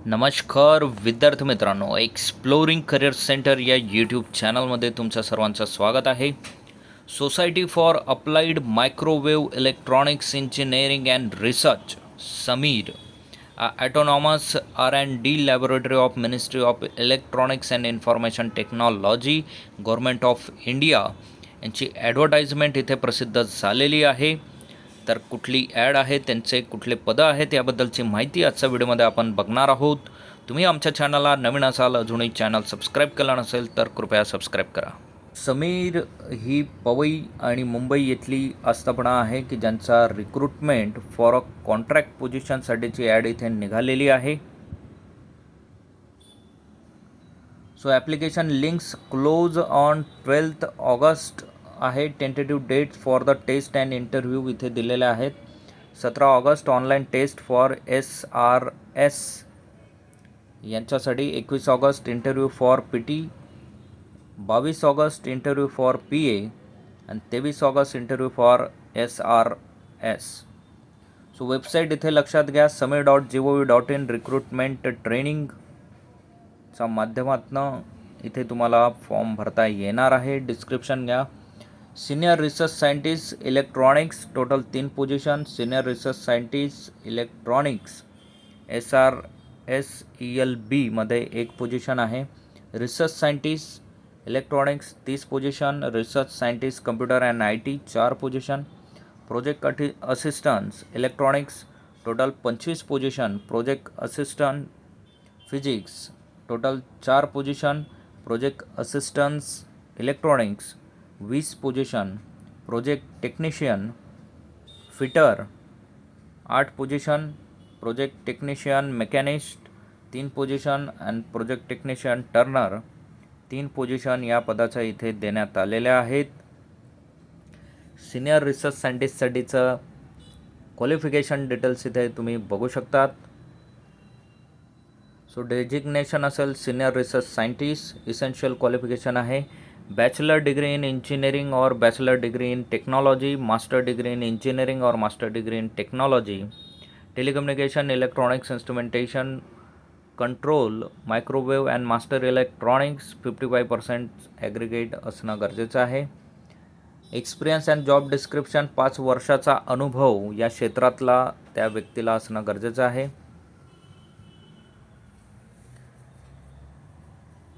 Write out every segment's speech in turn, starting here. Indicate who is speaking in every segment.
Speaker 1: नमस्कार विद्यार्थी मित्रांनो, एक्सप्लोरिंग करिअर सेंटर या यूट्यूब चॅनलमध्ये तुमचं सर्वांचं स्वागत आहे. Society for applied microwave electronics engineering and research Sameer autonomous R&D laboratory of ministry of electronics and information technology government of India यांची ॲडव्हर्टाइजमेंट इथे प्रसिद्ध झालेली आहे. तर कुठली ॲड आहे, त्यांचे कुठले पदं आहेत याबद्दलची माहिती आजच्या व्हिडिओमध्ये आपण बघणार आहोत. तुम्ही आमच्या चॅनलला नवीन असाल, अजूनही चॅनल सबस्क्राईब केला नसेल तर कृपया सबस्क्राईब करा. समीर ही पवई आणि मुंबई येथली आस्थापना आहे की ज्यांचा रिक्रुटमेंट फॉर अ कॉन्ट्रॅक्ट पोझिशनसाठीची ॲड इथे निघालेली आहे. So application links close on 12 August आहे. Tentative date for the test and interview इथे दिलेले आहेत. 17 August online test for SRS यांच्यासाठी, 21 August interview for PT, 22 August interview for PA आणि 23 August interview for SRS. So website इथे लक्षात घ्या, samir.gov.in. Recruitment ट्रेनिंगच्या माध्यमातून इथे तुम्हाला फॉर्म भरता येणार आहे. डिस्क्रिप्शन घ्या. Senior research scientist electronics total 3 position. Senior research scientist electronics SRS-ELB मध्ये 1 पोझिशन आहे. Research scientist electronics 30 position. Research scientist computer and IT 4 position. Project assistants electronics total 25 position. Project assistant physics total 4 position. Project assistants electronics 20 position. Project technician fitter 8 position. Project technician machinist 3 position आणि project technician Turner 3 position या पदाच्या इथे देण्यात आलेल्या आहेत. Senior research सायंटिस्टसाठीचं qualification details इथे तुम्ही बघू शकतात. सो डेजिग्नेशन असेल senior research scientist. Essential qualification आहे बॅचलर डिग्री इन इंजिनिअरिंग और bachelor degree in technology, master degree in engineering और master degree in technology, telecommunication, electronics instrumentation, control, microwave and master electronics 55% aggregate असणं गरजेचं आहे. Experience and job description 5 वर्षाचा अनुभव या क्षेत्रातला त्या व्यक्तीला असणं गरजेचं आहे.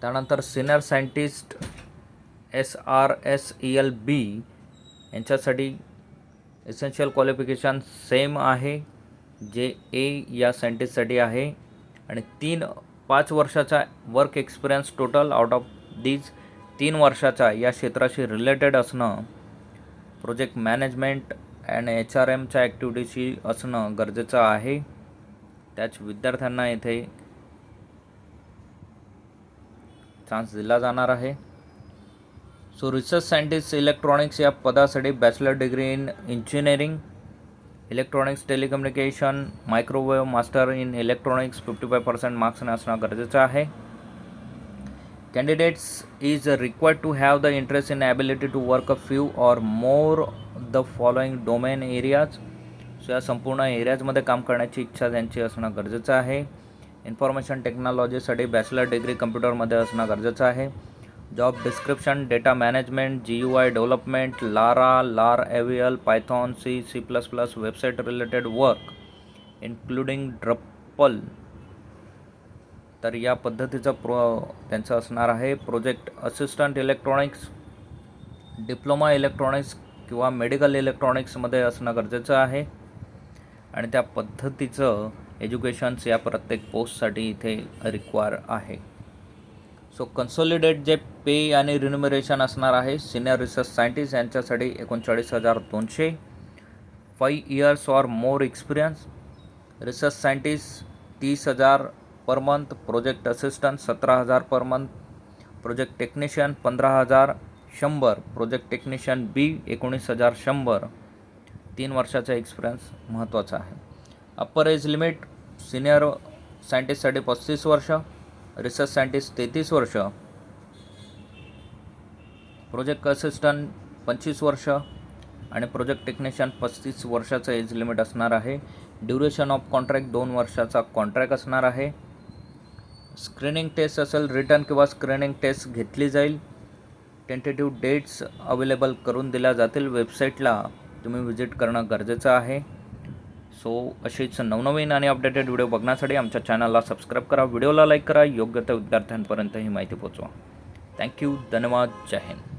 Speaker 1: त्यानंतर सिनियर सायंटिस्ट SRS-ELB यांच्यासाठी इसेन्शियल क्वालिफिकेशन सेम आहे जे A या सायंटिस्टसाठी आहे आणि 5 वर्षाचा work experience total out of these 3 वर्षाचा या क्षेत्राशी रिलेटेड असणं, प्रोजेक्ट मॅनेजमेंट अँड HRMच्या ॲक्टिव्हिटीशी असणं गरजेचं आहे. त्याच विद्यार्थ्यांना इथे चान्स दिला जाणार आहे. सो रिसर्च सायंटिस्ट इलेक्ट्रॉनिक्स या पदासाठी bachelor degree in engineering, electronics, telecommunication, microwave, master in electronics 55% मार्क्सने असणं गरजेचं आहे. Candidates is required to have the interest in ability to work a few or more the following domain areas. So या संपूर्ण एरियाजमध्ये काम करण्याची इच्छा त्यांची असणं गरजेचं आहे. इन्फॉर्मेशन टेक्नॉलॉजीसाठी बॅचलर डिग्री कम्प्युटरमध्ये असणं गरजेचं आहे. Job description data management, GUI development, LAR, AVL, Python, C++, website related work including Drupal. तर या पद्धतीचं त्यांचं असणार आहे. Project assistant electronics diploma electronics किंवा मेडिकल इलेक्ट्रॉनिक्समध्ये असणं गरजेचं आहे आणि त्या पद्धतीचं एज्युकेशन्स या प्रत्येक पोस्टसाठी इथे रिक्वायर आहे. सो कन्सॉलिडेट जे पे आणि रिन्युमरेशन असणार आहे सिनियर रिसर्च सायंटिस्ट यांच्यासाठी 39,200, 5 years or more experience. Research scientist 30,000 per month. Project assistant 17,000 per month. Project technician 15,100. Project technician B 19,100. 3 वर्षाचा एक्सपिरियन्स महत्त्वाचा आहे. अप्पर एज लिमिट सिनियर सायंटिस्टसाठी 35 वर्ष, रिसर्च सायंटिस्ट 33 वर्ष, प्रोजेक्ट असिस्टंट 25 वर्ष आणि प्रोजेक्ट टेक्निशियन 35 वर्षाचं age limit असणार आहे. ड्युरेशन ऑफ कॉन्ट्रॅक्ट 2 वर्षाचा कॉन्ट्रॅक्ट असणार आहे. स्क्रीनिंग टेस्ट असेल रिटर्न किंवा स्क्रीनिंग टेस्ट घेतली जाईल. टेंटेटिव्ह डेट्स अवेलेबल करून दिल्या जातील. वेबसाईटला तुम्ही व्हिजिट करणं गरजेचं आहे. सो अशीच नवनवीन आणि अपडेटेड व्हिडिओ बघण्यासाठी आमच्या चॅनलला सबस्क्राईब करा, व्हिडिओला लाईक करा, योग्य त्या विद्यार्थ्यांपर्यंत ही माहिती पोहोचवा. थँक्यू. धन्यवाद. जय हिंद.